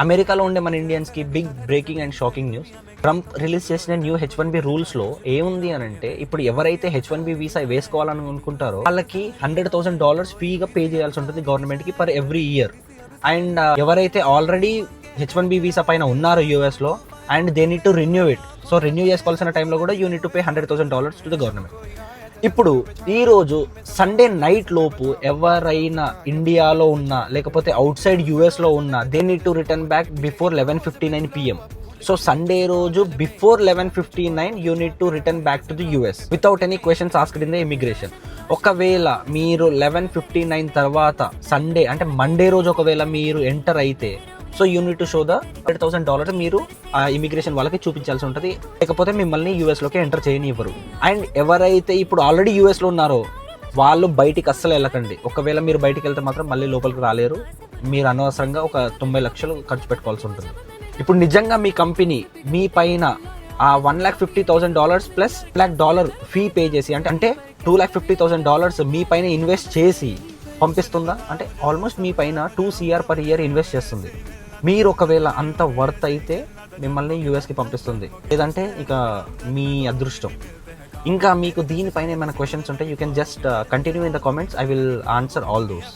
అమెరికాలో ఉండే మన ఇండియన్స్కి big breaking and shocking news. Trump release చేసిన న్యూ H1B రూల్స్లో ఏముంది అని అంటే, ఇప్పుడు ఎవరైతే H1B వీసా వేసుకోవాలని అనుకుంటారో వాళ్ళకి $100,000 ఫీగా పే చేయాల్సి ఉంటుంది గవర్నమెంట్కి పర్ ఎవ్రీ ఇయర్. అండ్ ఎవరైతే ఆల్రెడీ H1B వీసా పైన ఉన్నారో యూఎస్లో and they need to renew it, so renew చేసుకోవాల్సిన టైంలో కూడా you need to pay $100,000 to the government. ఇప్పుడు ఈరోజు సండే నైట్ లోపు ఎవరైనా ఇండియాలో ఉన్నా లేకపోతే అవుట్ సైడ్ యూఎస్లో ఉన్నా they need to return back before 11:59 PM. So Sunday రోజు before 11:59 you need to return back to the US without any questions asked in the immigration. ఒకవేళ మీరు 11:59 తర్వాత సండే అంటే మండే రోజు ఒకవేళ మీరు ఎంటర్ అయితే so you need to show the $100,000 మీరు ఆ ఇమిగ్రేషన్ వాళ్ళకి చూపించాల్సి ఉంటుంది, లేకపోతే మిమ్మల్ని యూఎస్లోకి ఎంటర్ చేయనివ్వరు. అండ్ ఎవరైతే ఇప్పుడు ఆల్రెడీ యూఎస్లో ఉన్నారో వాళ్ళు బయటికి అస్సలు వెళ్ళకండి. ఒకవేళ మీరు బయటికి వెళ్తే మాత్రం మళ్ళీ లోపలికి రాలేరు. మీరు అనవసరంగా ఒక 90 లక్షలు ఖర్చు పెట్టుకోవాల్సి ఉంటుంది. ఇప్పుడు నిజంగా మీ కంపెనీ మీ పైన ఆ $150,000 ప్లస్ $100,000 ఫీ పే చేసి అంటే $250,000 మీ పైన ఇన్వెస్ట్ చేసి పంపిస్తుందా అంటే ఆల్మోస్ట్ మీ పైన 2 CR per year ఇన్వెస్ట్ చేస్తుంది. మీరు ఒకవేళ అంత వర్త్ అయితే మిమ్మల్ని యూఎస్కి పంపిస్తుంది, లేదంటే ఇక మీ అదృష్టం. ఇంకా మీకు దీనిపైన ఏమైనా క్వశ్చన్స్ ఉంటే you can just continue in the comments. I will answer all those.